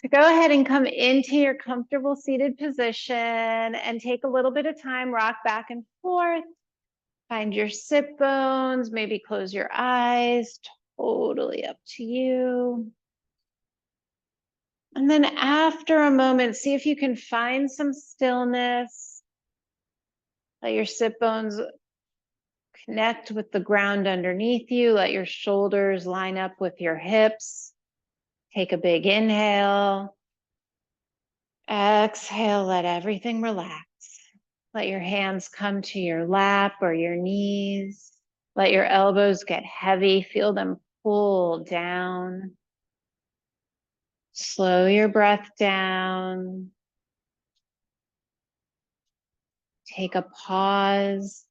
So go ahead and come into your comfortable seated position and take a little bit of time, rock back and forth. Find your sit bones, maybe close your eyes, totally up to you. And then after a moment, see if you can find some stillness. Let your sit bones connect with the ground underneath you. Let your shoulders line up with your hips. Take a big inhale. Exhale, let everything relax. Let your hands come to your lap or your knees. Let your elbows get heavy. Feel them pull down. Slow your breath down. Take a pause.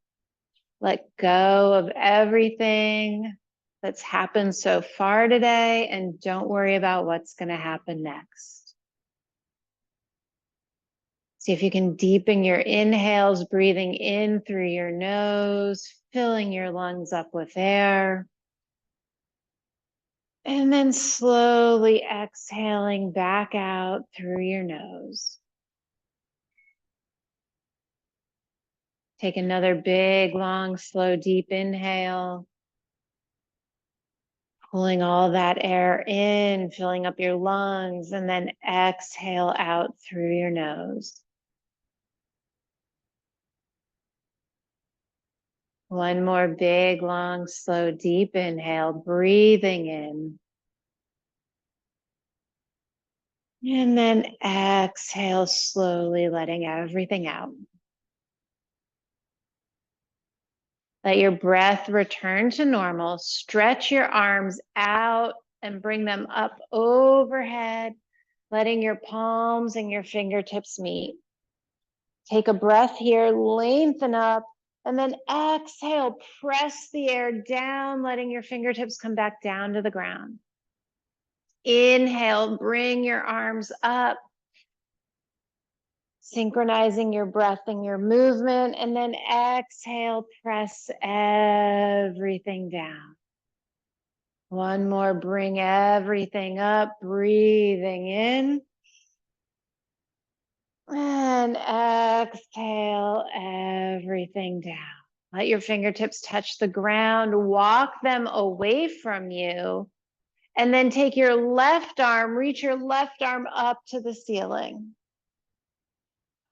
Let go of everything that's happened so far today, and don't worry about what's going to happen next. See if you can deepen your inhales, breathing in through your nose, filling your lungs up with air. And then slowly exhaling back out through your nose. Take another big, long, slow, deep inhale. Pulling all that air in, filling up your lungs, and then exhale out through your nose. One more big, long, slow, deep inhale, breathing in. And then exhale slowly, letting everything out. Let your breath return to normal. Stretch your arms out and bring them up overhead, letting your palms and your fingertips meet. Take a breath here, lengthen up, and then exhale, press the air down, letting your fingertips come back down to the ground. Inhale, bring your arms up, synchronizing your breath and your movement, and then exhale, press everything down. One more, bring everything up, breathing in. And exhale everything down. Let your fingertips touch the ground, walk them away from you, and then take your left arm, reach your left arm up to the ceiling.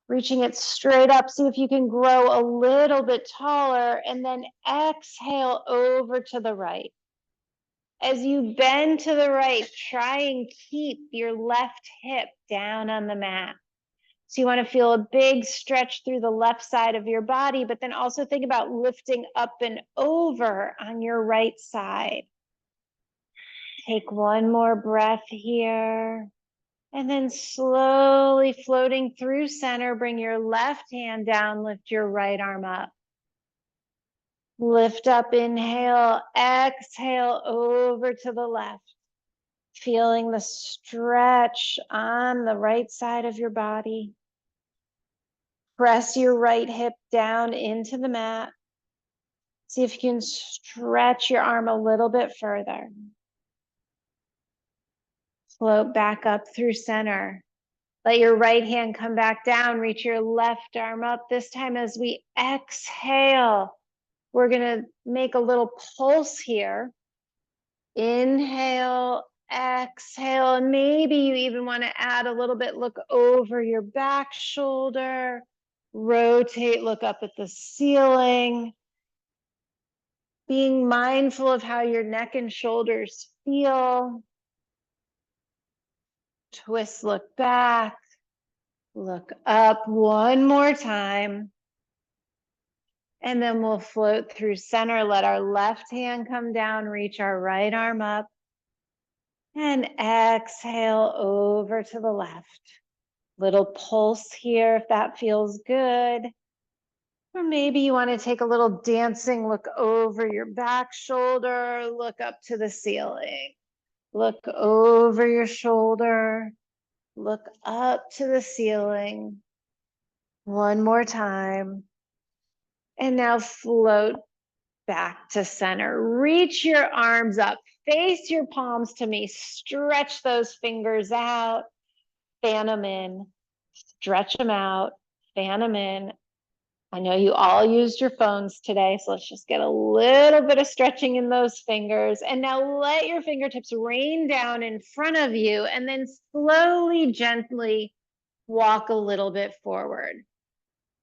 Reaching it straight up, see if you can grow a little bit taller, and then exhale over to the right. As you bend to the right, try and keep your left hip down on the mat. So you want to feel a big stretch through the left side of your body, but then also think about lifting up and over on your right side. Take one more breath here. And then slowly floating through center, bring your left hand down, lift your right arm up. Lift up, inhale, exhale over to the left. Feeling the stretch on the right side of your body. Press your right hip down into the mat. See if you can stretch your arm a little bit further. Float back up through center. Let your right hand come back down. Reach your left arm up. This time as we exhale, we're going to make a little pulse here. Inhale, exhale, and maybe you even want to add a little bit, look over your back shoulder, rotate, look up at the ceiling, being mindful of how your neck and shoulders feel. Twist, look back, look up one more time. And then we'll float through center. Let our left hand come down, reach our right arm up. And exhale over to the left. Little pulse here if that feels good. Or maybe you want to take a little dancing look over your back shoulder, look up to the ceiling. Look over your shoulder, look up to the ceiling. One more time. And now float back to center. Reach your arms up, face your palms to me, stretch those fingers out. fan them in, stretch them out, fan them in. I know you all used your phones today, so let's just get a little bit of stretching in those fingers. And now let your fingertips rain down in front of you and then slowly, gently walk a little bit forward.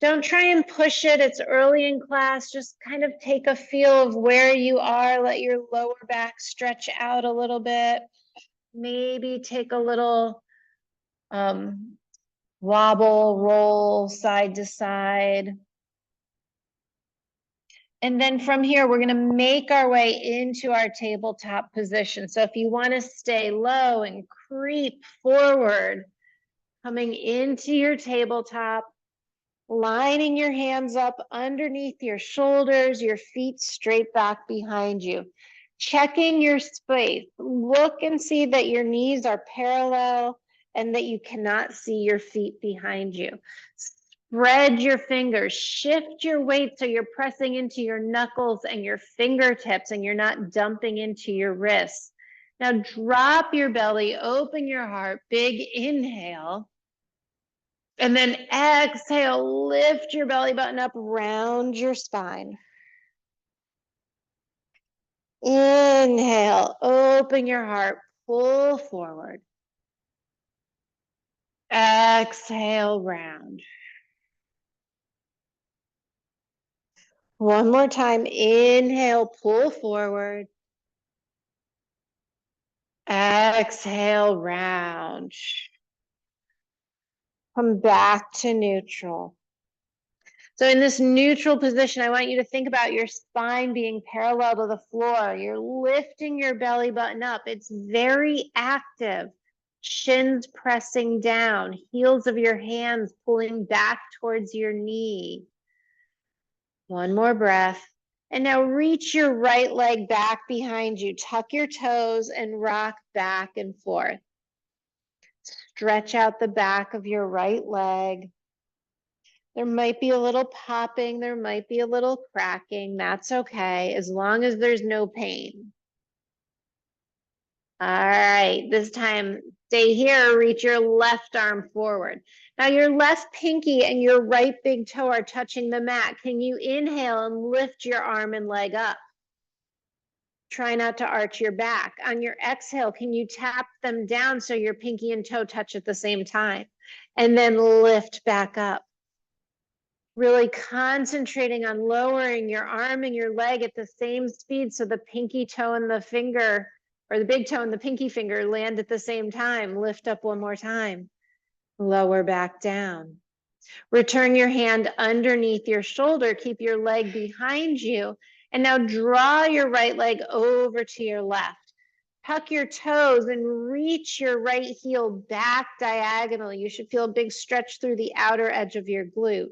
Don't try and push it. It's early in class. Just kind of take a feel of where you are. Let your lower back stretch out a little bit. Maybe take a little wobble, roll side to side. And then from here, we're going to make our way into our tabletop position. So if you want to stay low and creep forward, coming into your tabletop, lining your hands up underneath your shoulders, your feet straight back behind you. Checking your space. Look and see that your knees are parallel and that you cannot see your feet behind you. Spread your fingers, shift your weight so you're pressing into your knuckles and your fingertips and you're not dumping into your wrists. Now drop your belly, open your heart, big inhale. And then exhale, lift your belly button up, round your spine. Inhale, open your heart, pull forward. Exhale, round. One more time, inhale, pull forward. Exhale, round. Come back to neutral. So in this neutral position, I want you to think about your spine being parallel to the floor. You're lifting your belly button up. It's very active. Shins pressing down, heels of your hands pulling back towards your knee. One more breath. And now reach your right leg back behind you. Tuck your toes and rock back and forth. Stretch out the back of your right leg. There might be a little popping, there might be a little cracking. That's okay, as long as there's no pain. All right, this time, stay here, reach your left arm forward. Now your left pinky and your right big toe are touching the mat. Can you inhale and lift your arm and leg up? Try not to arch your back. On your exhale, can you tap them down so your pinky and toe touch at the same time? And then lift back up. Really concentrating on lowering your arm and your leg at the same speed so the pinky toe and the finger, or the big toe and the pinky finger, land at the same time. Lift up one more time. Lower back down. Return your hand underneath your shoulder. Keep your leg behind you. And now draw your right leg over to your left. Tuck your toes and reach your right heel back diagonally. You should feel a big stretch through the outer edge of your glute.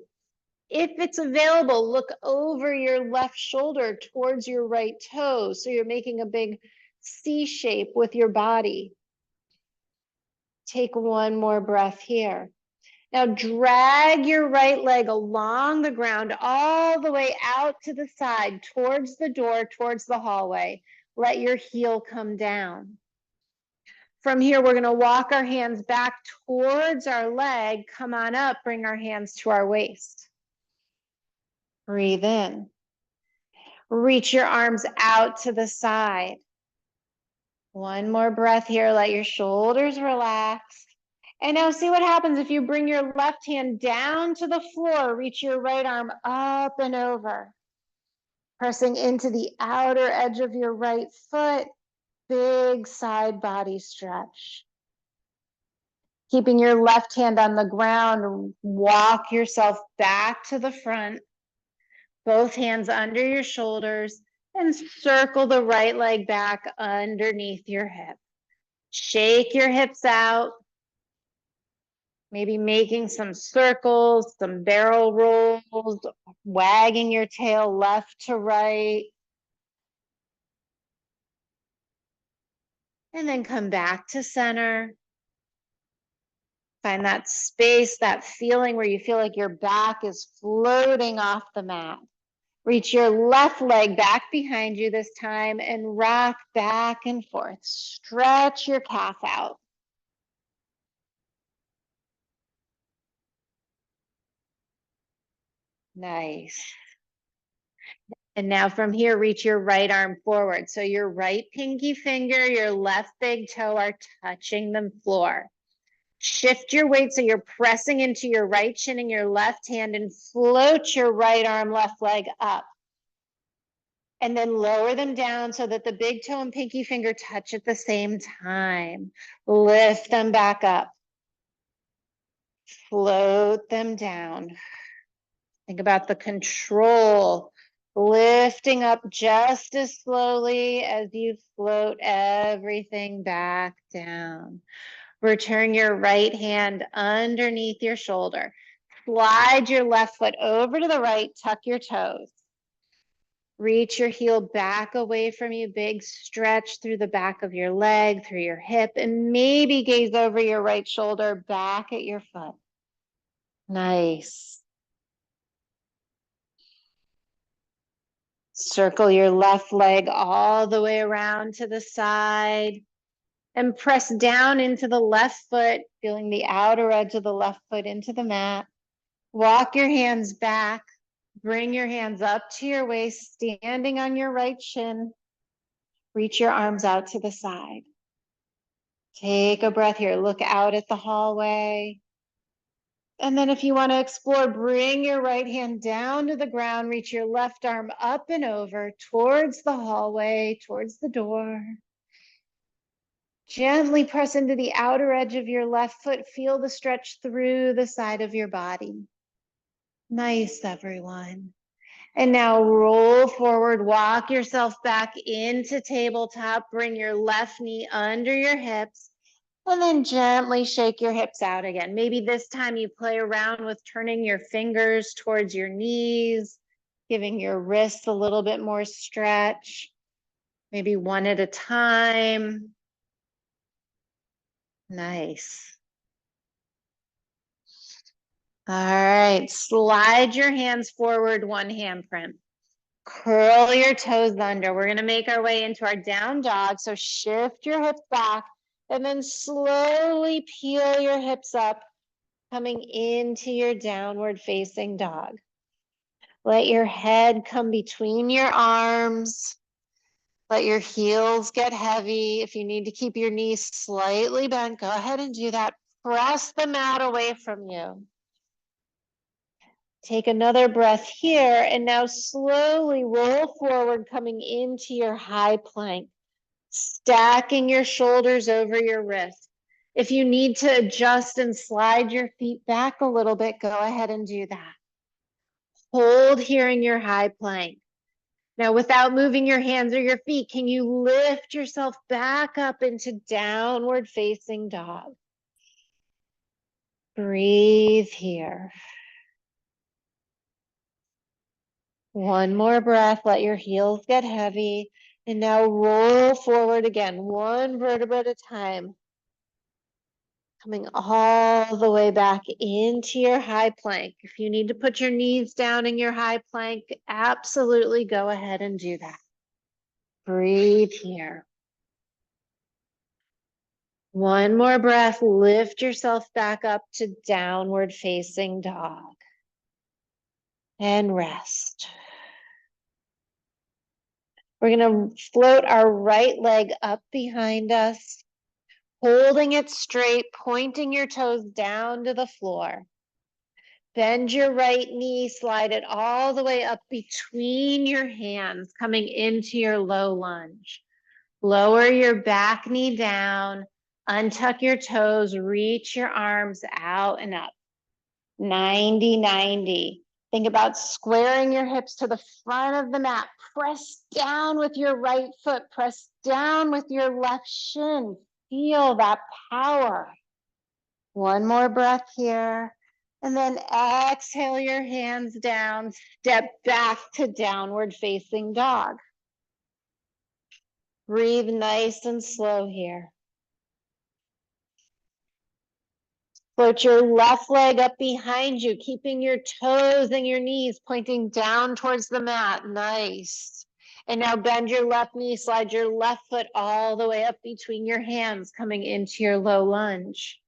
If it's available, look over your left shoulder towards your right toe. So you're making a big C shape with your body. Take one more breath here. Now drag your right leg along the ground all the way out to the side, towards the door, towards the hallway. Let your heel come down. From here, we're going to walk our hands back towards our leg. Come on up, bring our hands to our waist. Breathe in. Reach your arms out to the side. One more breath here. Let your shoulders relax. And now see what happens if you bring your left hand down to the floor. Reach your right arm up and over. Pressing into the outer edge of your right foot. Big side body stretch. Keeping your left hand on the ground, walk yourself back to the front. Both hands under your shoulders and circle the right leg back underneath your hip. Shake your hips out. Maybe making some circles, some barrel rolls, wagging your tail left to right. And then come back to center. Find that space, that feeling where you feel like your back is floating off the mat. Reach your left leg back behind you this time and rock back and forth. Stretch your calf out. Nice. And now from here, reach your right arm forward. So your right pinky finger, your left big toe are touching the floor. Shift your weight so you're pressing into your right shin and your left hand and float your right arm, left leg up. And then lower them down so that the big toe and pinky finger touch at the same time. Lift them back up. Float them down. Think about the control. Lifting up just as slowly as you float everything back down. Return your right hand underneath your shoulder. Slide your left foot over to the right, tuck your toes. Reach your heel back away from you, big stretch through the back of your leg, through your hip, and maybe gaze over your right shoulder back at your foot. Nice. Circle your left leg all the way around to the side and press down into the left foot, feeling the outer edge of the left foot into the mat. Walk your hands back. Bring your hands up to your waist, standing on your right shin. Reach your arms out to the side. Take a breath here. Look out at the hallway. And then if you want to explore, bring your right hand down to the ground, reach your left arm up and over towards the hallway, towards the door. Gently press into the outer edge of your left foot. Feel the stretch through the side of your body. Nice, everyone. And now roll forward, walk yourself back into tabletop. Bring your left knee under your hips. And then gently shake your hips out again. Maybe this time you play around with turning your fingers towards your knees, giving your wrists a little bit more stretch, maybe one at a time. Nice. All right, slide your hands forward, one handprint. Curl your toes under. We're gonna make our way into our down dog. So shift your hips back and then slowly peel your hips up, coming into your downward facing dog. Let your head come between your arms. Let your heels get heavy. If you need to keep your knees slightly bent, go ahead and do that. Press the mat away from you. Take another breath here, and now slowly roll forward, coming into your high plank, stacking your shoulders over your wrists. If you need to adjust and slide your feet back a little bit, go ahead and do that. Hold here in your high plank. Now, without moving your hands or your feet, can you lift yourself back up into downward facing dog? Breathe here. One more breath, let your heels get heavy. And now roll forward again, one vertebra at a time. Coming all the way back into your high plank. If you need to put your knees down in your high plank, absolutely go ahead and do that. Breathe here. One more breath, lift yourself back up to downward facing dog. And rest. We're going to float our right leg up behind us, holding it straight, pointing your toes down to the floor. Bend your right knee, slide it all the way up between your hands, coming into your low lunge. Lower your back knee down, untuck your toes, reach your arms out and up. 90-90. Think about squaring your hips to the front of the mat. Press down with your right foot. Press down with your left shin. Feel that power. One more breath here. And then exhale your hands down. Step back to downward facing dog. Breathe nice and slow here. Float your left leg up behind you, keeping your toes and your knees pointing down towards the mat. Nice. And now bend your left knee, slide your left foot all the way up between your hands, coming into your low lunge.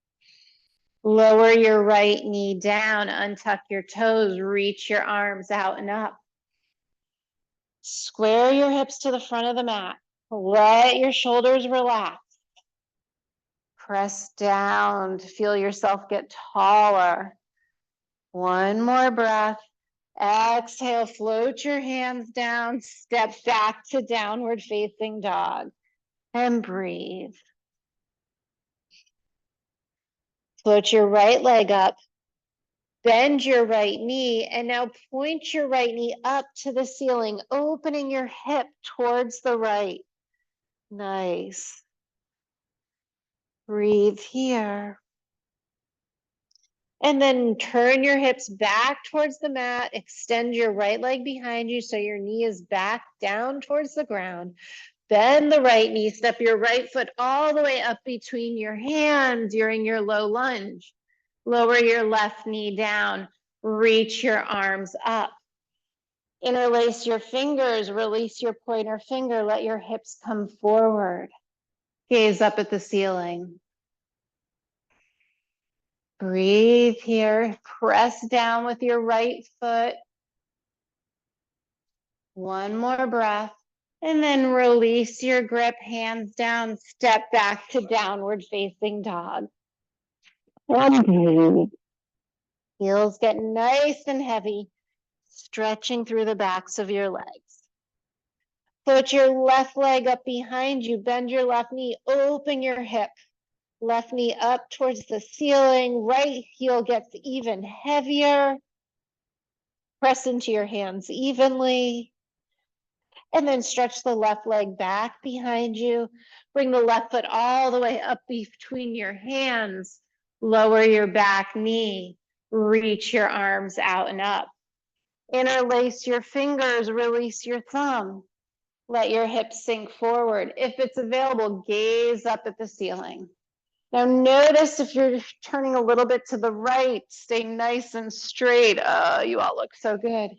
Lower your right knee down, untuck your toes, reach your arms out and up. Square your hips to the front of the mat. Let your shoulders relax. Press down to feel yourself get taller. One more breath. Exhale, float your hands down, step back to downward facing dog, and breathe. Float your right leg up, bend your right knee, and now point your right knee up to the ceiling, opening your hip towards the right. Nice. Breathe here. And then turn your hips back towards the mat. Extend your right leg behind you so your knee is back down towards the ground. Bend the right knee, step your right foot all the way up between your hands during your low lunge. Lower your left knee down, reach your arms up. Interlace your fingers, release your pointer finger, let your hips come forward. Gaze up at the ceiling. Breathe here, press down with your right foot. One more breath. And then release your grip, hands down, step back to downward facing dog. Heels get nice and heavy, stretching through the backs of your legs. Put your left leg up behind you, bend your left knee, open your hip. Left knee up towards the ceiling, right heel gets even heavier. Press into your hands evenly. And then stretch the left leg back behind you. Bring the left foot all the way up between your hands. Lower your back knee. Reach your arms out and up. Interlace your fingers, release your thumb. Let your hips sink forward. If it's available, gaze up at the ceiling. Now notice if you're turning a little bit to the right, stay nice and straight. Oh, you all look so good.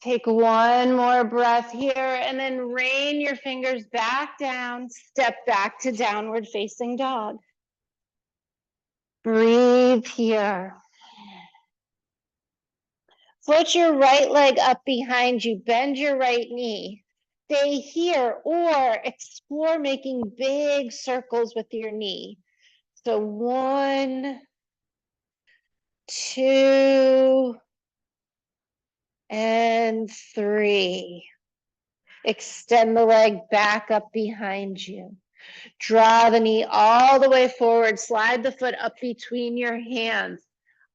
Take one more breath here and then rain your fingers back down, step back to downward facing dog. Breathe here. Float your right leg up behind you, bend your right knee. Stay here or explore making big circles with your knee. So 1, 2, and 3. Extend the leg back up behind you. Draw the knee all the way forward. Slide the foot up between your hands.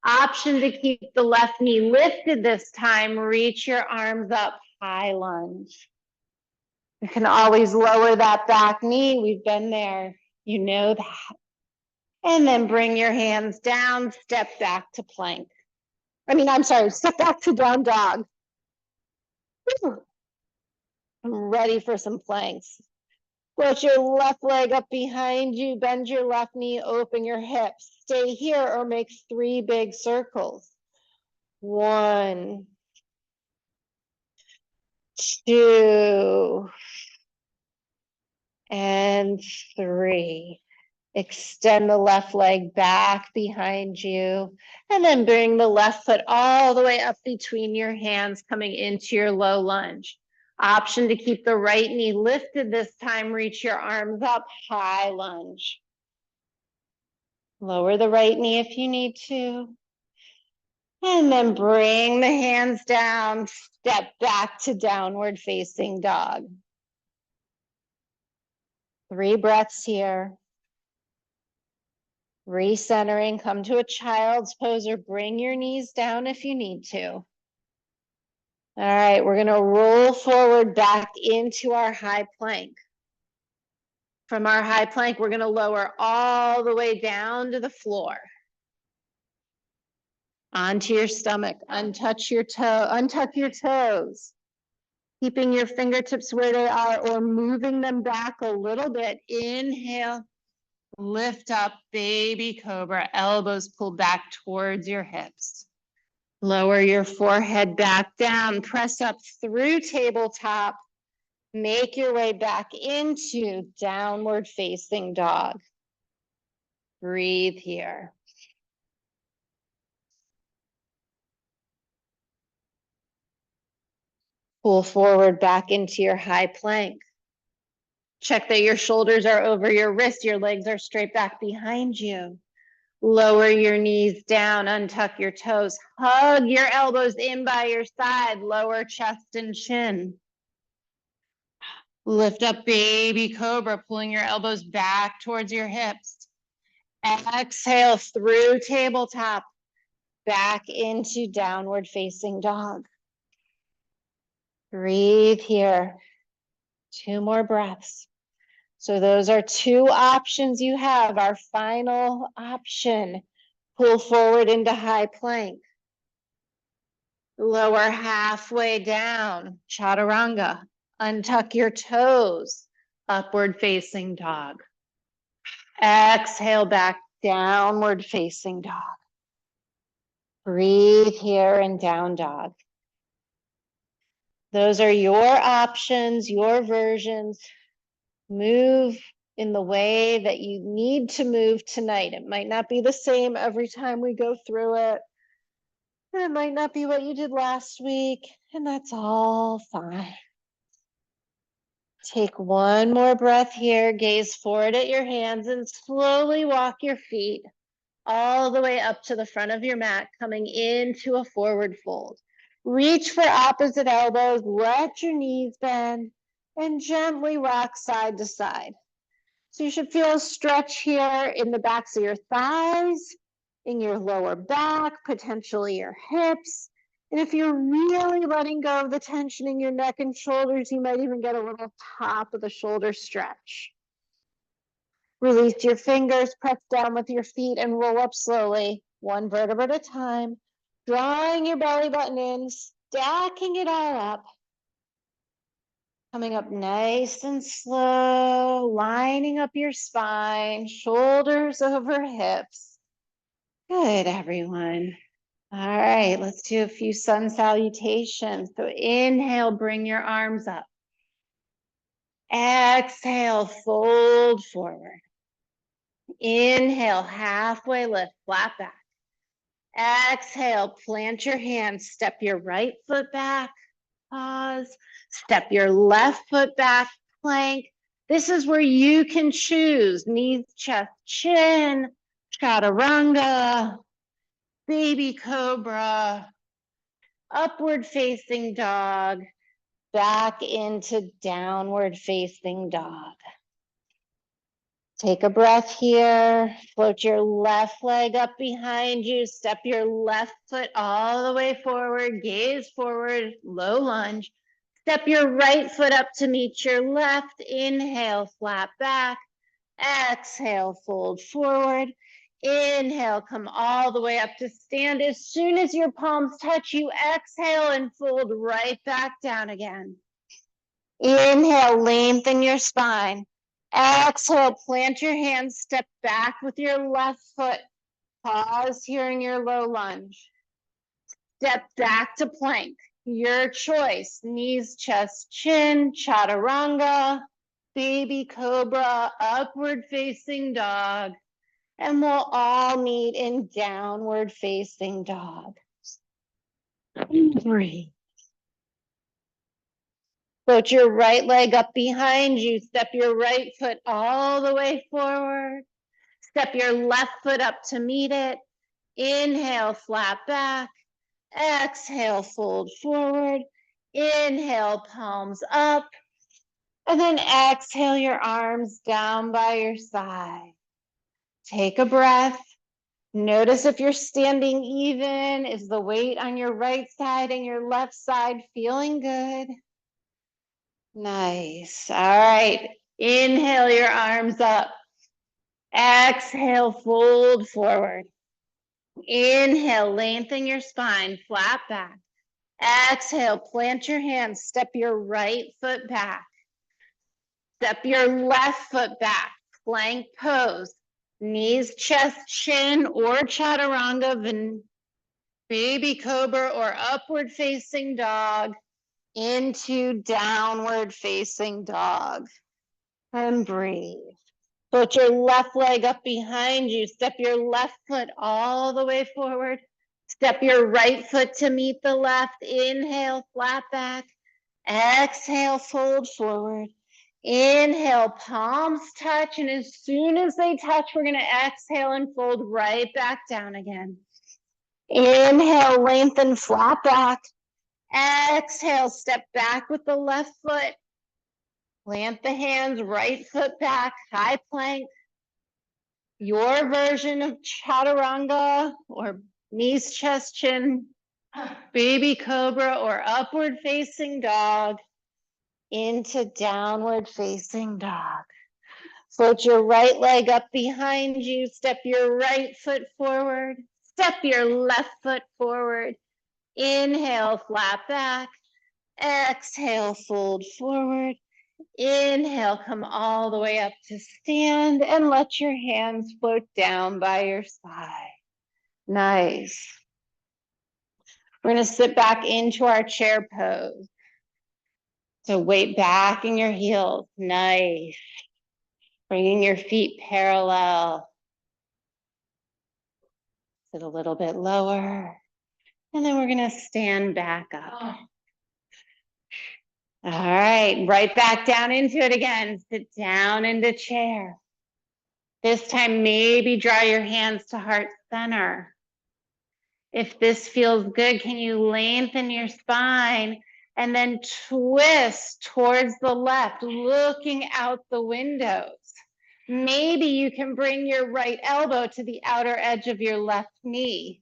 Option to keep the left knee lifted this time. Reach your arms up, high lunge. You can always lower that back knee. We've been there. You know that. And then bring your hands down, step back to plank. Step back to down dog. I'm ready for some planks. Put your left leg up behind you, bend your left knee, open your hips. Stay here or make 3 big circles. 1, 2, and 3. Extend the left leg back behind you, and then bring the left foot all the way up between your hands, coming into your low lunge. Option to keep the right knee lifted this time. Reach your arms up, high lunge. Lower the right knee if you need to. And then bring the hands down, step back to downward facing dog. 3 breaths here. Recentering, come to a child's pose or bring your knees down if you need to. All right, we're gonna roll forward back into our high plank. From our high plank, we're gonna lower all the way down to the floor. Onto your stomach, untuck your toes. Keeping your fingertips where they are or moving them back a little bit. Inhale, lift up, baby cobra, elbows pulled back towards your hips. Lower your forehead back down, press up through tabletop. Make your way back into downward facing dog. Breathe here. Pull forward back into your high plank. Check that your shoulders are over your wrist, your legs are straight back behind you. Lower your knees down, untuck your toes, hug your elbows in by your side, lower chest and chin. Lift up baby cobra, pulling your elbows back towards your hips. Exhale through tabletop, back into downward facing dog. Breathe here. 2 more breaths. So those are 2 options you have. Our final option, pull forward into high plank. Lower halfway down, chaturanga. Untuck your toes, upward facing dog. Exhale back, downward facing dog. Breathe here in down dog. Those are your options, your versions. Move in the way that you need to move tonight. It might not be the same every time we go through it. It might not be what you did last week, and that's all fine. Take one more breath here, gaze forward at your hands, and slowly walk your feet all the way up to the front of your mat, coming into a forward fold. Reach for opposite elbows, let your knees bend, and gently rock side to side. So you should feel a stretch here in the backs of your thighs, in your lower back, potentially your hips. And if you're really letting go of the tension in your neck and shoulders, you might even get a little top of the shoulder stretch. Release your fingers, press down with your feet, and roll up slowly, 1 vertebra at a time, drawing your belly button in, stacking it all up. Coming up nice and slow, lining up your spine, shoulders over hips. Good, everyone. All right, let's do a few sun salutations. So inhale, bring your arms up. Exhale, fold forward. Inhale, halfway lift, flat back. Exhale, plant your hands, step your right foot back, pause, step your left foot back, plank. This is where you can choose knees, chest, chin, chaturanga, baby cobra, upward facing dog, back into downward facing dog. Take a breath here, float your left leg up behind you, step your left foot all the way forward, gaze forward, low lunge. Step your right foot up to meet your left, inhale, flat back, exhale, fold forward. Inhale, come all the way up to stand. As soon as your palms touch, you exhale and fold right back down again. Inhale, lengthen your spine. Exhale, plant your hands, step back with your left foot. Pause here in your low lunge. Step back to plank. Your choice, knees, chest, chin, chaturanga, baby cobra, upward facing dog. And we'll all meet in downward facing dog. Breathe. Float your right leg up behind you. Step your right foot all the way forward. Step your left foot up to meet it. Inhale, flat back. Exhale, fold forward. Inhale, palms up. And then exhale your arms down by your side. Take a breath. Notice if you're standing even. Is the weight on your right side and your left side feeling good? Nice. All right. Inhale your arms up. Exhale, fold forward. Inhale, lengthen your spine, flat back. Exhale, plant your hands, step your right foot back. Step your left foot back, plank pose. Knees, chest, chin, or chaturanga, baby cobra, or upward facing dog into downward facing dog. And breathe. Put your left leg up behind you. Step your left foot all the way forward. Step your right foot to meet the left. Inhale, flat back. Exhale, fold forward. Inhale, palms touch, and as soon as they touch, we're going to exhale and fold right back down again. Inhale, lengthen, flat back. Exhale, step back with the left foot. Plant the hands, right foot back, high plank. Your version of chaturanga or knees, chest, chin, baby cobra or upward facing dog into downward facing dog. Float your right leg up behind you. Step your right foot forward. Step your left foot forward. Inhale, flat back. Exhale, fold forward. Inhale, come all the way up to stand and let your hands float down by your side. Nice. We're going to sit back into our chair pose. So weight back in your heels. Nice. Bringing your feet parallel. Sit a little bit lower. And then we're going to stand back up. All right, right back down into it again. Sit down into chair. This time, maybe draw your hands to heart center. If this feels good, can you lengthen your spine and then twist towards the left, looking out the windows? Maybe you can bring your right elbow to the outer edge of your left knee.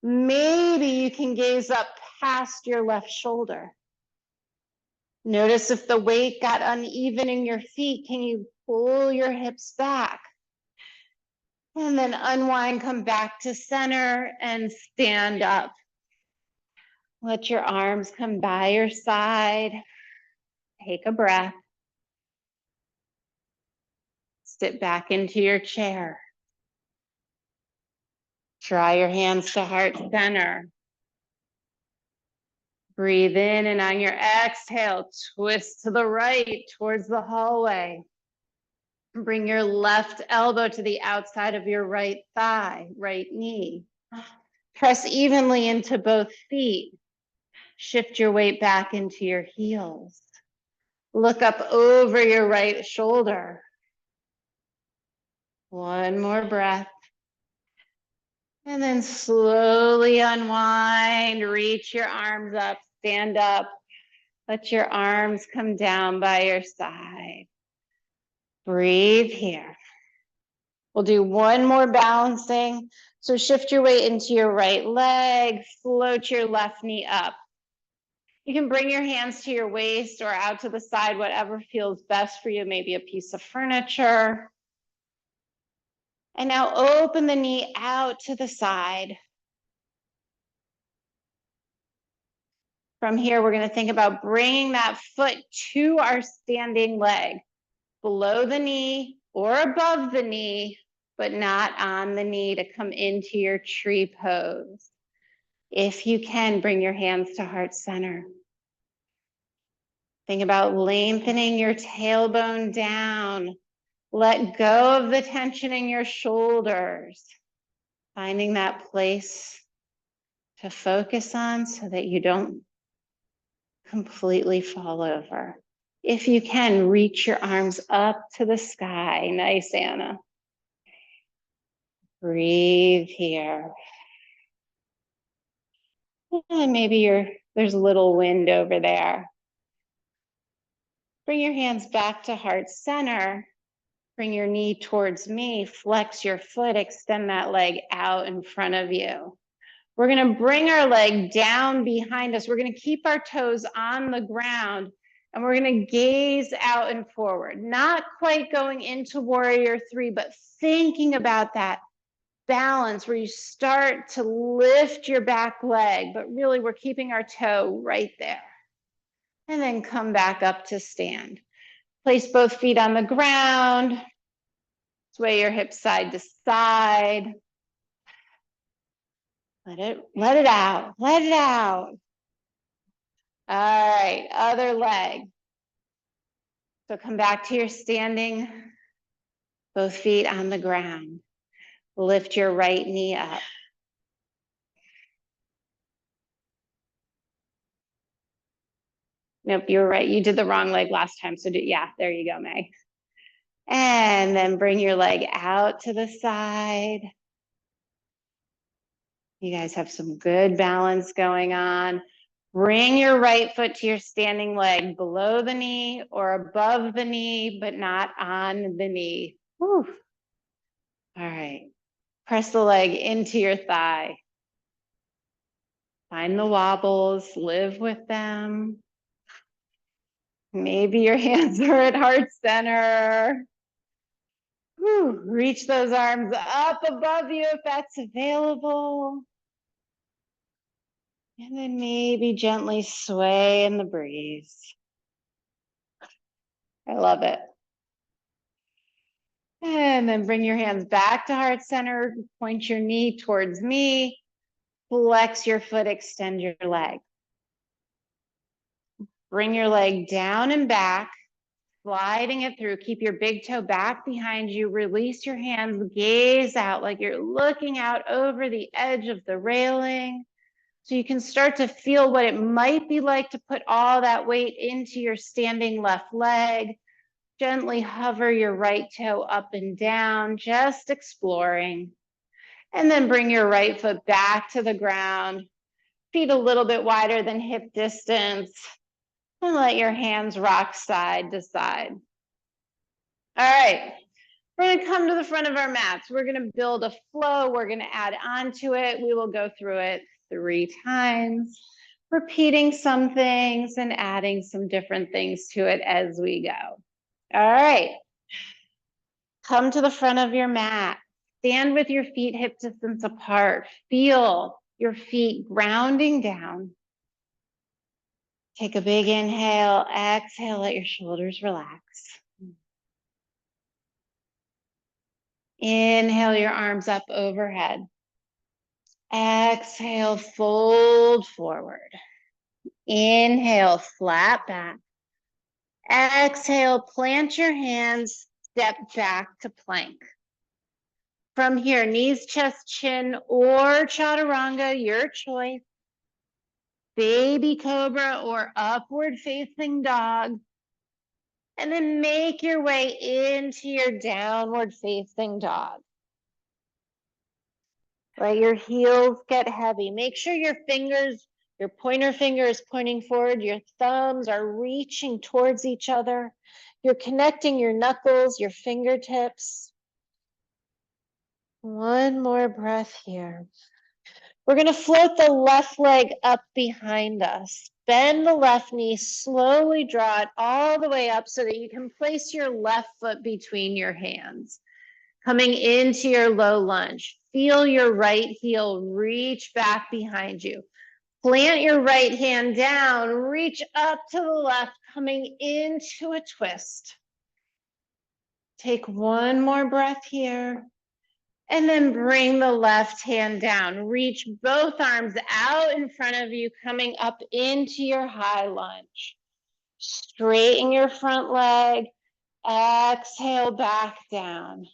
Maybe you can gaze up past your left shoulder. Notice if the weight got uneven in your feet, can you pull your hips back? And then unwind, come back to center and stand up. Let your arms come by your side. Take a breath. Sit back into your chair. Draw your hands to heart center. Breathe in, and on your exhale, twist to the right towards the hallway. Bring your left elbow to the outside of your right thigh, right knee. Press evenly into both feet. Shift your weight back into your heels. Look up over your right shoulder. One more breath. And then slowly unwind, reach your arms up, stand up. Let your arms come down by your side. Breathe here. We'll do one more balancing. So shift your weight into your right leg, float your left knee up. You can bring your hands to your waist or out to the side, whatever feels best for you, maybe a piece of furniture. And now open the knee out to the side. From here, we're going to think about bringing that foot to our standing leg, below the knee or above the knee, but not on the knee, to come into your tree pose. If you can, bring your hands to heart center. Think about lengthening your tailbone down. Let go of the tension in your shoulders. Finding that place to focus on so that you don't completely fall over. If you can, reach your arms up to the sky. Nice, Anna. Breathe here. And maybe there's a little wind over there. Bring your hands back to heart center. Bring your knee towards me. Flex your foot. Extend that leg out in front of you. We're going to bring our leg down behind us. We're going to keep our toes on the ground, and we're going to gaze out and forward. Not quite going into warrior three, but thinking about that balance where you start to lift your back leg, but really we're keeping our toe right there. And then come back up to stand. Place both feet on the ground. Sway your hips side to side. Let it out. Let it out. All right, other leg. So come back to your standing, both feet on the ground. Lift your right knee up. Nope, you were right. You did the wrong leg last time. So yeah, there you go, Meg. And then bring your leg out to the side. You guys have some good balance going on. Bring your right foot to your standing leg below the knee or above the knee, but not on the knee. Whew. All right. Press the leg into your thigh. Find the wobbles, live with them. Maybe your hands are at heart center. Whew. Reach those arms up above you if that's available. And then maybe gently sway in the breeze. I love it. And then bring your hands back to heart center. Point your knee towards me. Flex your foot, extend your leg. Bring your leg down and back, sliding it through. Keep your big toe back behind you. Release your hands, gaze out like you're looking out over the edge of the railing. So you can start to feel what it might be like to put all that weight into your standing left leg. Gently hover your right toe up and down, just exploring. And then bring your right foot back to the ground, feet a little bit wider than hip distance, and let your hands rock side to side. All right, we're gonna come to the front of our mats. We're gonna build a flow. We're gonna add on to it. We will go through it 3 times, repeating some things and adding some different things to it as we go. All right, come to the front of your mat. Stand with your feet hip distance apart. Feel your feet grounding down. Take a big inhale, exhale, let your shoulders relax. Inhale your arms up overhead. Exhale, fold forward. Inhale, flat back. Exhale, plant your hands, step back to plank. From here, knees, chest, chin, or chaturanga, your choice. Baby cobra or upward facing dog. And then make your way into your downward facing dog. Let your heels get heavy. Make sure your fingers, your pointer finger is pointing forward. Your thumbs are reaching towards each other. You're connecting your knuckles, your fingertips. One more breath here. We're going to float the left leg up behind us. Bend the left knee, slowly draw it all the way up so that you can place your left foot between your hands. Coming into your low lunge. Feel your right heel reach back behind you. Plant your right hand down, reach up to the left, coming into a twist. Take one more breath here. And then bring the left hand down. Reach both arms out in front of you, coming up into your high lunge. Straighten your front leg. Exhale, back down.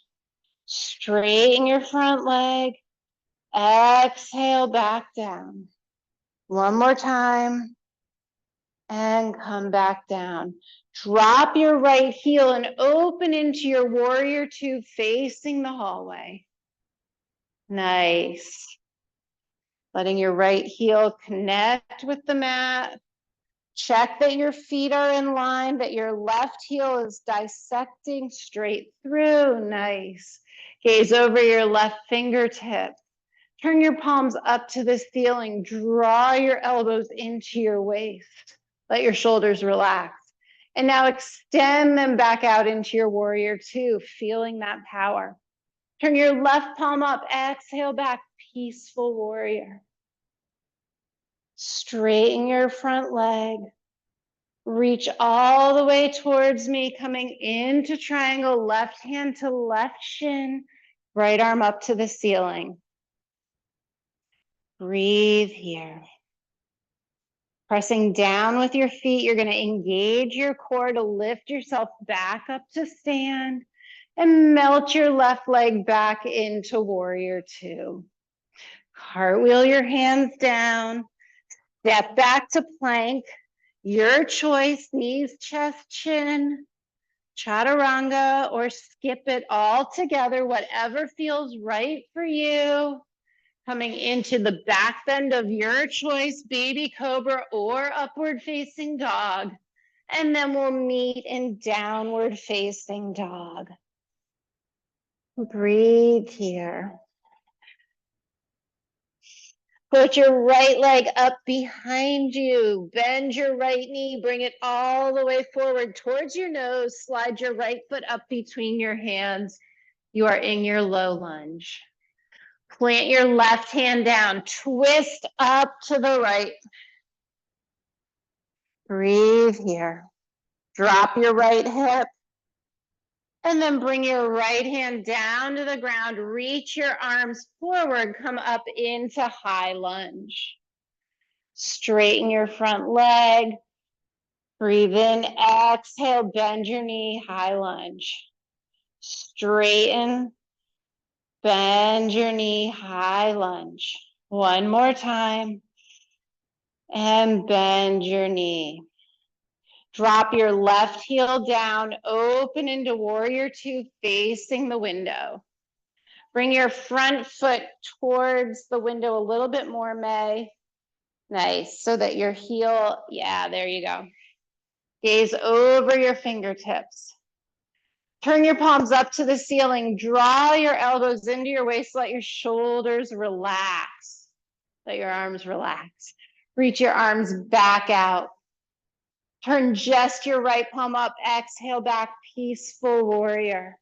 Straighten your front leg. Exhale, back down. One more time. And come back down. Drop your right heel and open into your warrior 2 facing the hallway. Nice. Letting your right heel connect with the mat. Check that your feet are in line, that your left heel is dissecting straight through. Nice. Gaze over your left fingertip. Turn your palms up to the ceiling. Draw your elbows into your waist. Let your shoulders relax. And now extend them back out into your warrior 2, feeling that power. Turn your left palm up, exhale back, peaceful warrior. Straighten your front leg. Reach all the way towards me, coming into triangle, left hand to left shin, right arm up to the ceiling. Breathe here. Pressing down with your feet, you're going to engage your core to lift yourself back up to stand and melt your left leg back into warrior 2. Cartwheel your hands down, step back to plank. Your choice, knees, chest, chin, chaturanga, or skip it all together, whatever feels right for you. Coming into the back bend of your choice, baby cobra or upward facing dog. And then we'll meet in downward facing dog. Breathe here. Put your right leg up behind you. Bend your right knee. Bring it all the way forward towards your nose. Slide your right foot up between your hands. You are in your low lunge. Plant your left hand down. Twist up to the right. Breathe here. Drop your right hip. And then bring your right hand down to the ground. Reach your arms forward. Come up into high lunge. Straighten your front leg. Breathe in, exhale, bend your knee, high lunge. Straighten, bend your knee, high lunge. One more time. And bend your knee. Drop your left heel down, open into warrior two, facing the window. Bring your front foot towards the window a little bit more, May. Nice, so that your heel, yeah, there you go. Gaze over your fingertips. Turn your palms up to the ceiling. Draw your elbows into your waist. Let your shoulders relax. Let your arms relax. Reach your arms back out. Turn just your right palm up. Exhale back, peaceful warrior.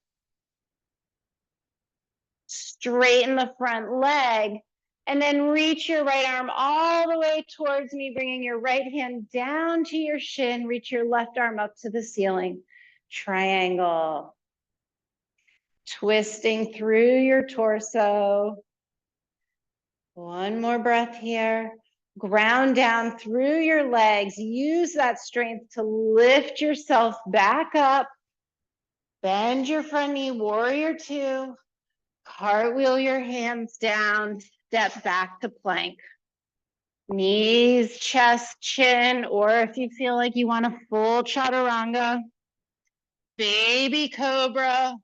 Straighten the front leg. And then reach your right arm all the way towards me, bringing your right hand down to your shin. Reach your left arm up to the ceiling. Triangle. Twisting through your torso. One more breath here. Ground down through your legs. Use that strength to lift yourself back up. Bend your front knee, warrior two. Cartwheel your hands down. Step back to plank. Knees, chest, chin, or if you feel like you want a full chaturanga. Baby cobra.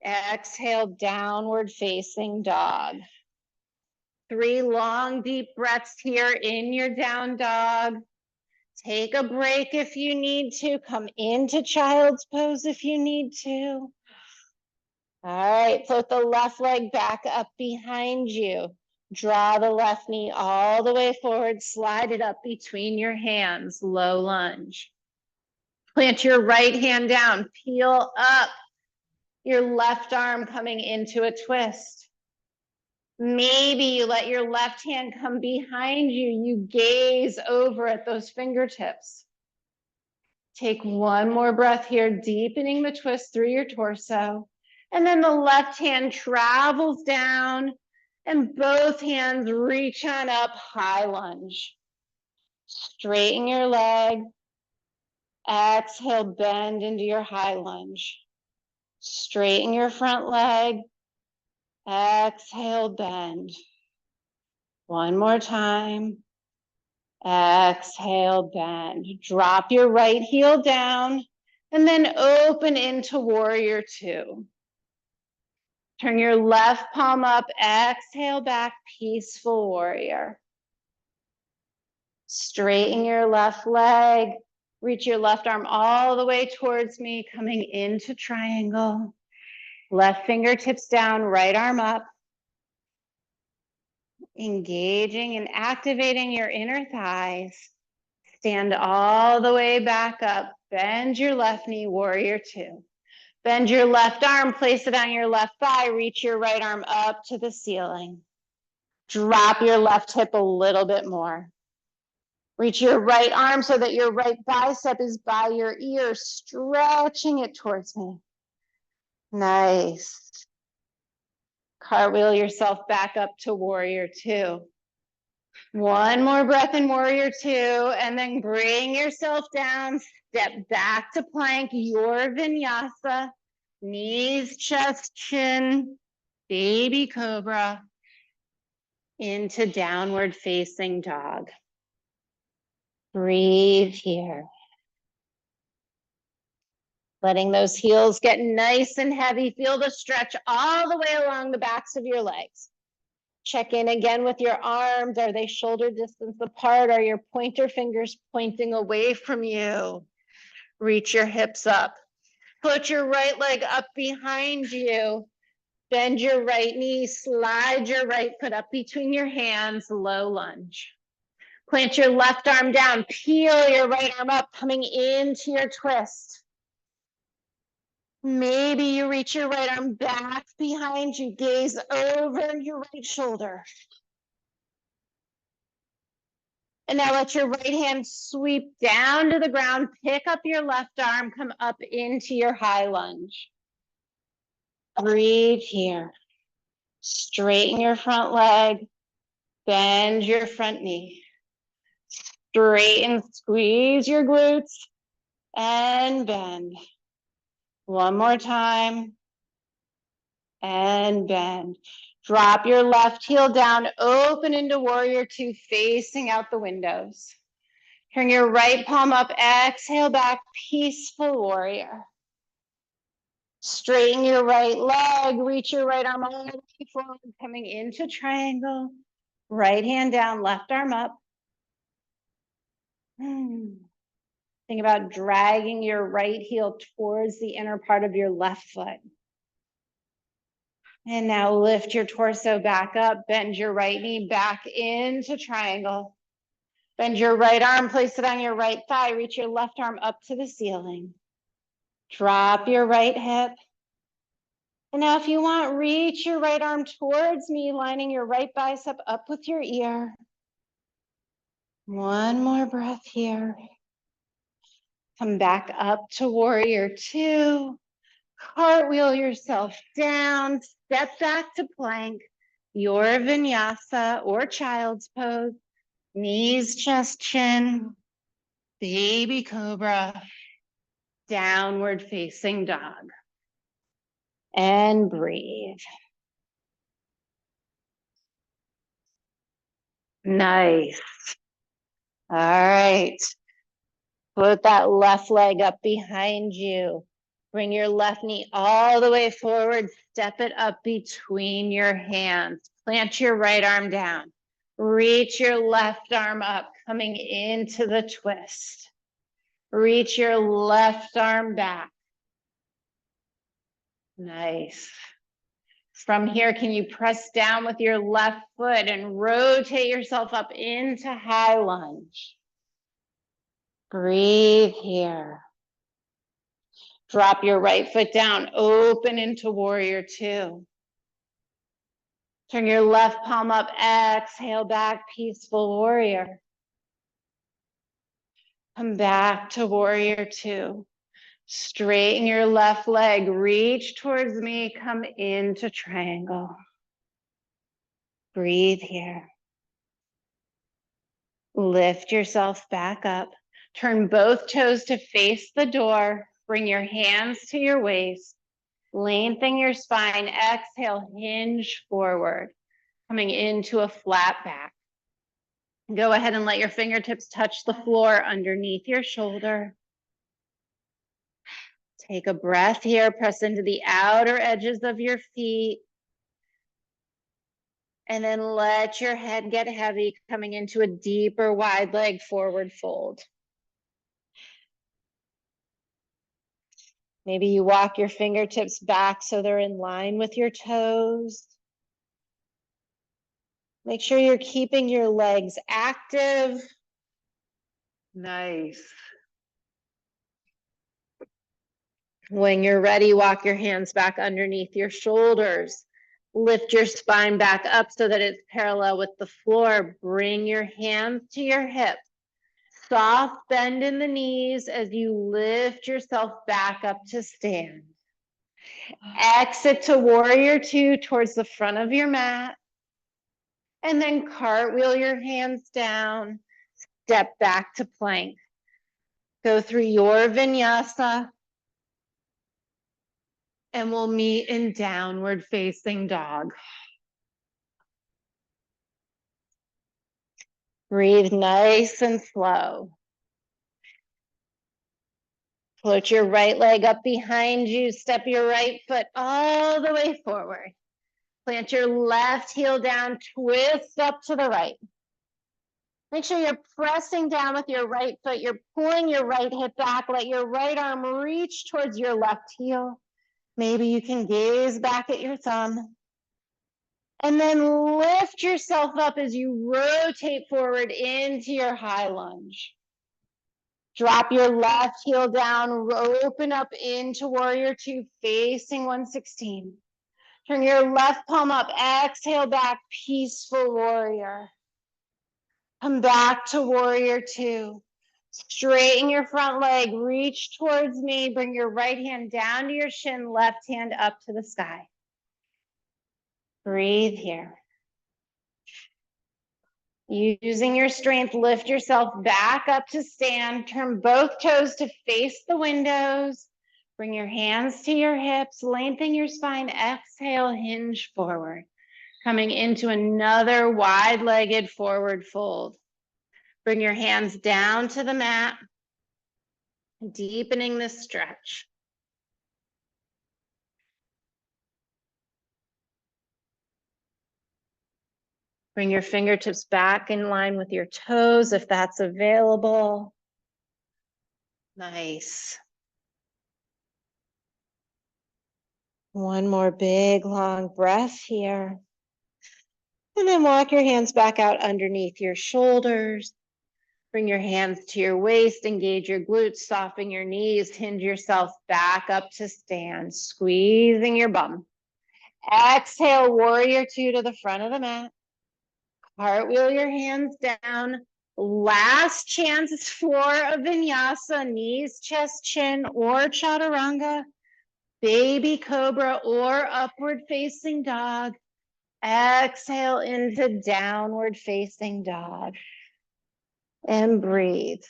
Exhale, downward facing dog. 3 long, deep breaths here in your down dog. Take a break if you need to. Come into child's pose if you need to. All right, put the left leg back up behind you. Draw the left knee all the way forward. Slide it up between your hands. Low lunge. Plant your right hand down. Peel up. Your left arm coming into a twist. Maybe you let your left hand come behind you. You gaze over at those fingertips. Take one more breath here, deepening the twist through your torso. And then the left hand travels down and both hands reach on up, high lunge. Straighten your leg. Exhale, bend into your high lunge. Straighten your front leg. Exhale, bend. One more time. Exhale, bend. Drop your right heel down and then open into warrior two. Turn your left palm up. Exhale back, peaceful warrior. Straighten your left leg. Reach your left arm all the way towards me, coming into triangle. Left fingertips down, right arm up. Engaging and activating your inner thighs. Stand all the way back up. Bend your left knee, warrior two. Bend your left arm, place it on your left thigh. Reach your right arm up to the ceiling. Drop your left hip a little bit more. Reach your right arm so that your right bicep is by your ear, stretching it towards me. Nice. Cartwheel yourself back up to warrior two. One more breath in warrior two, and then bring yourself down. Step back to plank, your vinyasa. Knees, chest, chin, baby cobra. Into downward facing dog. Breathe here. Letting those heels get nice and heavy. Feel the stretch all the way along the backs of your legs. Check in again with your arms. Are they shoulder distance apart? Are your pointer fingers pointing away from you? Reach your hips up. Put your right leg up behind you. Bend your right knee. Slide your right foot up between your hands. Low lunge. Plant your left arm down. Peel your right arm up, coming into your twist. Maybe you reach your right arm back behind you. Gaze over your right shoulder. And now let your right hand sweep down to the ground. Pick up your left arm. Come up into your high lunge. Breathe here. Straighten your front leg. Bend your front knee. Straighten, squeeze your glutes. And bend. One more time. And bend. Drop your left heel down, open into warrior two, facing out the windows. Turn your right palm up, exhale back, peaceful warrior. Straighten your right leg, reach your right arm all the way forward, coming into triangle. Right hand down, left arm up. Think about dragging your right heel towards the inner part of your left foot. And now lift your torso back up, bend your right knee back into triangle. Bend your right arm, place it on your right thigh, reach your left arm up to the ceiling. Drop your right hip. And now if you want, reach your right arm towards me, lining your right bicep up with your ear. One more breath here. Come back up to warrior two. Cartwheel yourself down, step back to plank, your vinyasa or child's pose, knees, chest, chin, baby cobra, downward facing dog. And breathe. Nice. All right. Put that left leg up behind you. Bring your left knee all the way forward. Step it up between your hands. Plant your right arm down. Reach your left arm up, coming into the twist. Reach your left arm back. Nice. From here, can you press down with your left foot and rotate yourself up into high lunge? Breathe here. Drop your right foot down, open into warrior two. Turn your left palm up, exhale back, peaceful warrior. Come back to warrior two. Straighten your left leg, reach towards me, come into triangle. Breathe here. Lift yourself back up. Turn both toes to face the door. Bring your hands to your waist. Lengthen your spine. Exhale, hinge forward, coming into a flat back. Go ahead and let your fingertips touch the floor underneath your shoulder. Take a breath here. Press into the outer edges of your feet. And then let your head get heavy, coming into a deeper wide leg forward fold. Maybe you walk your fingertips back so they're in line with your toes. Make sure you're keeping your legs active. Nice. When you're ready, walk your hands back underneath your shoulders. Lift your spine back up so that it's parallel with the floor. Bring your hands to your hips. Soft bend in the knees as you lift yourself back up to stand. Exit to warrior two towards the front of your mat. And then cartwheel your hands down. Step back to plank. Go through your vinyasa. And we'll meet in downward facing dog. Breathe nice and slow. Float your right leg up behind you. Step your right foot all the way forward. Plant your left heel down, twist up to the right. Make sure you're pressing down with your right foot. You're pulling your right hip back. Let your right arm reach towards your left heel. Maybe you can gaze back at your thumb. And then lift yourself up as you rotate forward into your high lunge. Drop your left heel down, open up into warrior two, facing 116. Turn your left palm up, exhale back, peaceful warrior. Come back to warrior two. Straighten your front leg, reach towards me, bring your right hand down to your shin, left hand up to the sky. Breathe here. Using your strength, lift yourself back up to stand. Turn both toes to face the windows. Bring your hands to your hips, lengthen your spine. Exhale, hinge forward. Coming into another wide-legged forward fold. Bring your hands down to the mat, deepening this stretch. Bring your fingertips back in line with your toes if that's available. Nice. One more big, long breath here. And then walk your hands back out underneath your shoulders. Bring your hands to your waist, engage your glutes, soften your knees, hinge yourself back up to stand, squeezing your bum. Exhale, warrior two to the front of the mat. Cartwheel your hands down. Last chance for a vinyasa, knees, chest, chin, or chaturanga, baby cobra, or upward facing dog. Exhale into downward facing dog. And breathe.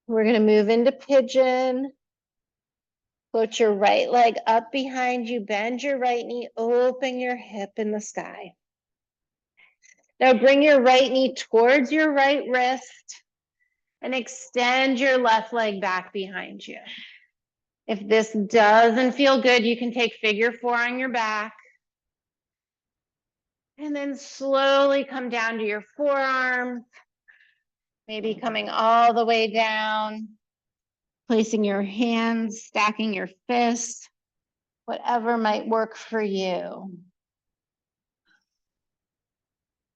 We're going to move into pigeon. Float your right leg up behind you, bend your right knee, open your hip in the sky. Now bring your right knee towards your right wrist and extend your left leg back behind you. If this doesn't feel good, you can take figure four on your back. And then slowly come down to your forearms, maybe coming all the way down, placing your hands, stacking your fists, whatever might work for you.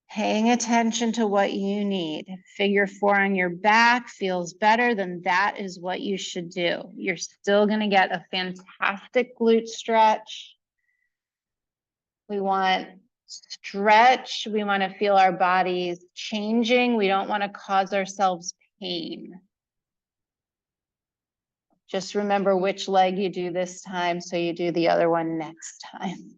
Paying attention to what you need. Figure four on your back feels better, then that is what you should do. You're still going to get a fantastic glute stretch. We want stretch. We want to feel our bodies changing. We don't want to cause ourselves pain. Just remember which leg you do this time, so you do the other one next time.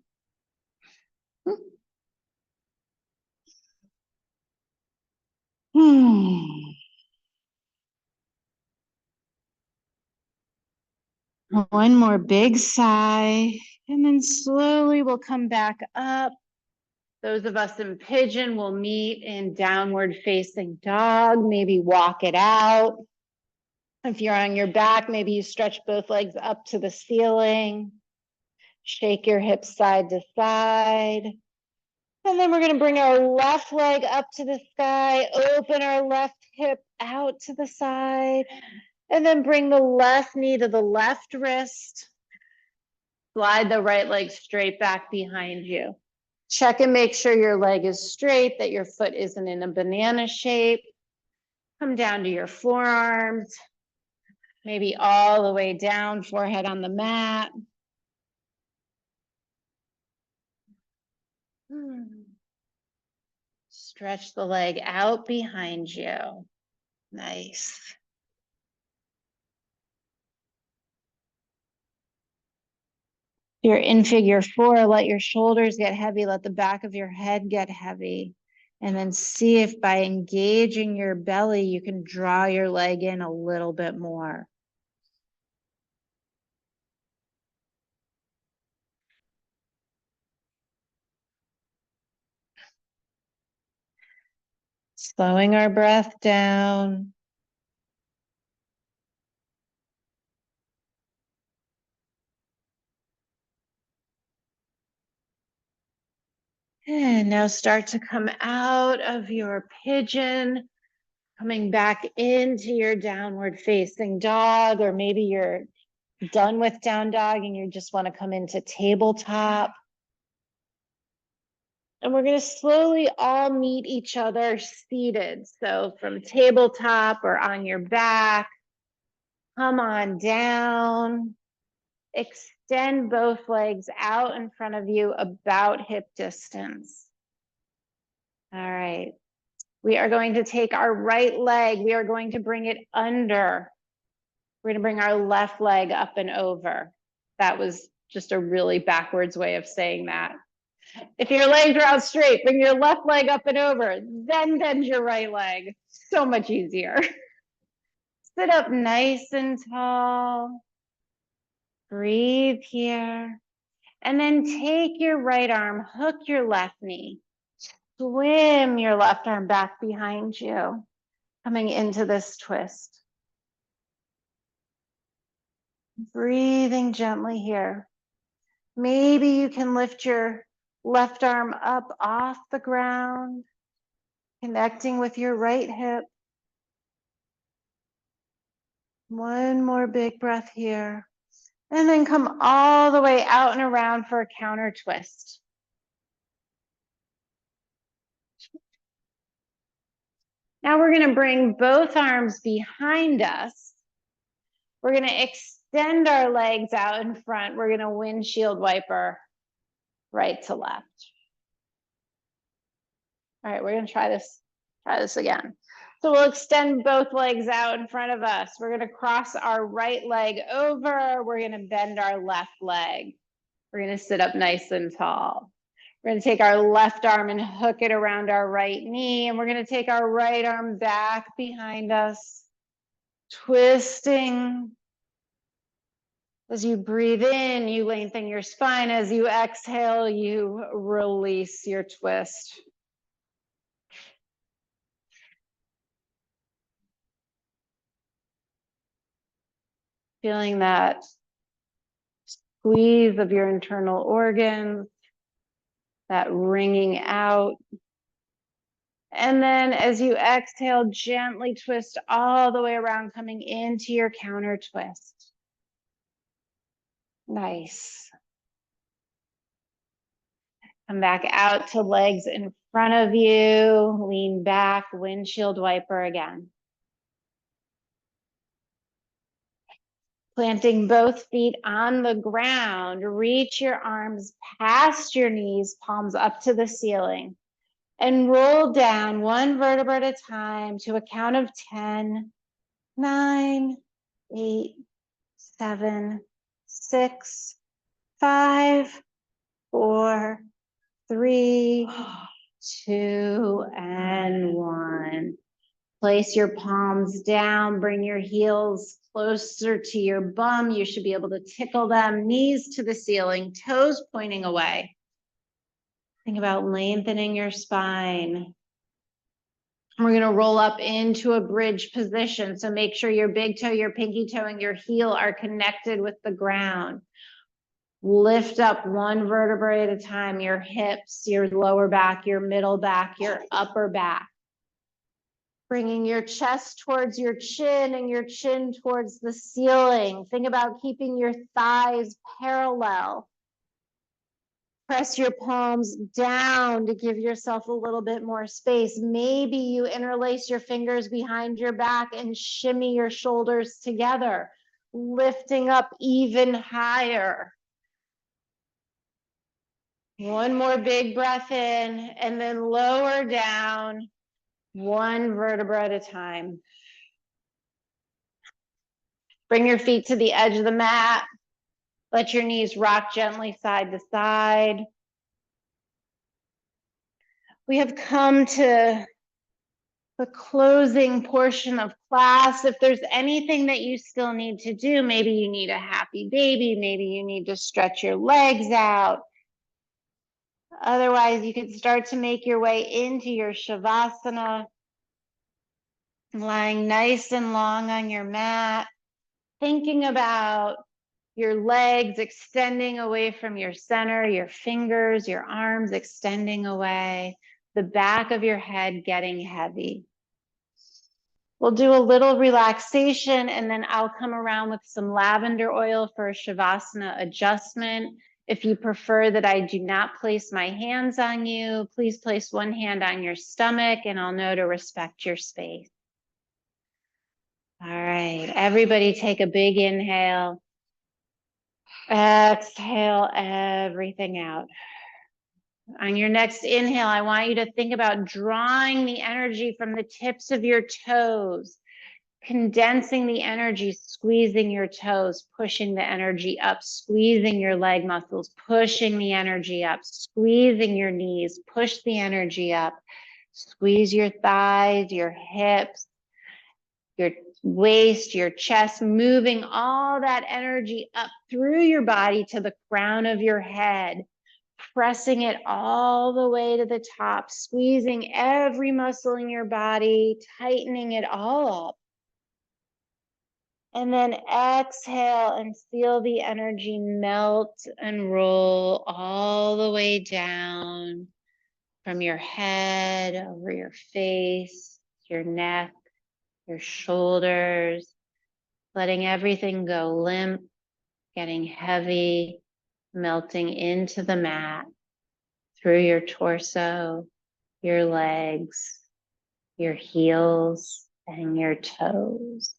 One more big sigh, and then slowly we'll come back up. Those of us in pigeon will meet in downward facing dog, maybe walk it out. If you're on your back, maybe you stretch both legs up to the ceiling. Shake your hips side to side. And then we're going to bring our left leg up to the sky, open our left hip out to the side, and then bring the left knee to the left wrist. Slide the right leg straight back behind you. Check and make sure your leg is straight, that your foot isn't in a banana shape. Come down to your forearms, maybe all the way down, forehead on the mat. Stretch the leg out behind you. Nice. You're in figure four, let your shoulders get heavy, let the back of your head get heavy. And then see if by engaging your belly, you can draw your leg in a little bit more. Slowing our breath down. And now start to come out of your pigeon, coming back into your downward facing dog, or maybe you're done with down dog and you just want to come into tabletop. And we're going to slowly all meet each other seated. So from tabletop or on your back, come on down. Extend both legs out in front of you about hip distance. All right. We are going to take our right leg. We are going to bring it under. We're going to bring our left leg up and over. That was just a really backwards way of saying that. If your legs are out straight, bring your left leg up and over, then bend your right leg. So much easier. Sit up nice and tall. Breathe here. And then take your right arm, hook your left knee. Swim your left arm back behind you, coming into this twist. Breathing gently here. Maybe you can lift your left arm up off the ground, connecting with your right hip. One more big breath here. And then come all the way out and around for a counter twist. Now we're going to bring both arms behind us. We're going to extend our legs out in front. We're going to windshield wiper right to left. All right, we're going to try this again. So we'll extend both legs out in front of us. We're going to cross our right leg over. We're going to bend our left leg. We're going to sit up nice and tall. We're going to take our left arm and hook it around our right knee. And we're going to take our right arm back behind us, twisting. As you breathe in, you lengthen your spine. As you exhale, you release your twist. Feeling that squeeze of your internal organs, that wringing out. And then as you exhale, gently twist all the way around, coming into your counter twist. Nice. Come back out to legs in front of you. Lean back, windshield wiper again. Planting both feet on the ground, reach your arms past your knees, palms up to the ceiling, and roll down one vertebra at a time to a count of 10, 9, 8, 7, 6, 5, 4, 3, 2, and 1. Place your palms down, bring your heels closer to your bum. You should be able to tickle them, knees to the ceiling, toes pointing away. Think about lengthening your spine. We're going to roll up into a bridge position. So make sure your big toe, your pinky toe, and your heel are connected with the ground. Lift up one vertebrae at a time, your hips, your lower back, your middle back, your upper back. Bringing your chest towards your chin and your chin towards the ceiling. Think about keeping your thighs parallel. Press your palms down to give yourself a little bit more space. Maybe you interlace your fingers behind your back and shimmy your shoulders together, lifting up even higher. One more big breath in and then lower down. One vertebra at a time. Bring your feet to the edge of the mat. Let your knees rock gently side to side. We have come to the closing portion of class. If there's anything that you still need to do, maybe you need a happy baby, maybe you need to stretch your legs out. Otherwise, you can start to make your way into your Shavasana. Lying nice and long on your mat, thinking about your legs extending away from your center, your fingers, your arms extending away, the back of your head getting heavy. We'll do a little relaxation and then I'll come around with some lavender oil for a Shavasana adjustment. If you prefer that I do not place my hands on you, please place one hand on your stomach and I'll know to respect your space. All right, everybody take a big inhale. Exhale everything out. On your next inhale, I want you to think about drawing the energy from the tips of your toes, condensing the energy, squeezing your toes, pushing the energy up, squeezing your leg muscles, pushing the energy up, squeezing your knees, push the energy up, squeeze your thighs, your hips, your waist, your chest, moving all that energy up through your body to the crown of your head, pressing it all the way to the top, squeezing every muscle in your body, tightening it all up. And then exhale and feel the energy melt and roll all the way down from your head, over your face, your neck, your shoulders, letting everything go limp, getting heavy, melting into the mat through your torso, your legs, your heels, and your toes.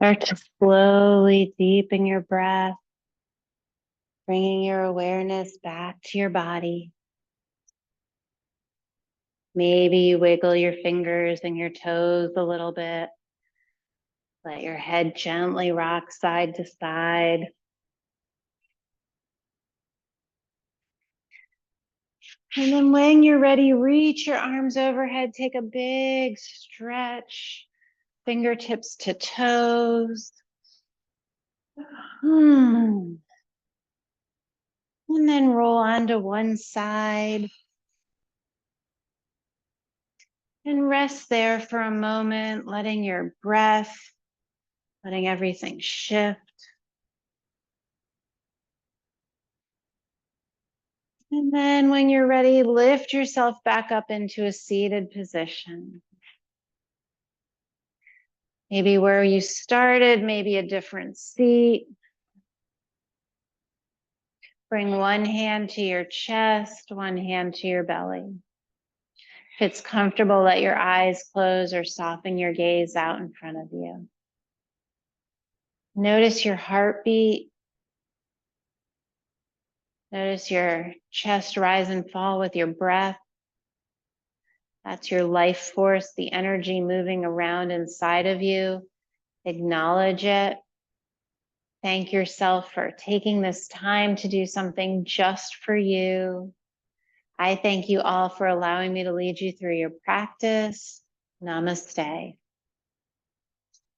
Start to slowly deepen your breath, bringing your awareness back to your body. Maybe you wiggle your fingers and your toes a little bit. Let your head gently rock side to side. And then when you're ready, reach your arms overhead, take a big stretch, fingertips to toes. And then roll onto one side. And rest there for a moment, letting your breath, letting everything shift. And then when you're ready, lift yourself back up into a seated position. Maybe where you started, maybe a different seat. Bring one hand to your chest, one hand to your belly. If it's comfortable, let your eyes close or soften your gaze out in front of you. Notice your heartbeat. Notice your chest rise and fall with your breath. That's your life force, the energy moving around inside of you. Acknowledge it. Thank yourself for taking this time to do something just for you. I thank you all for allowing me to lead you through your practice. Namaste.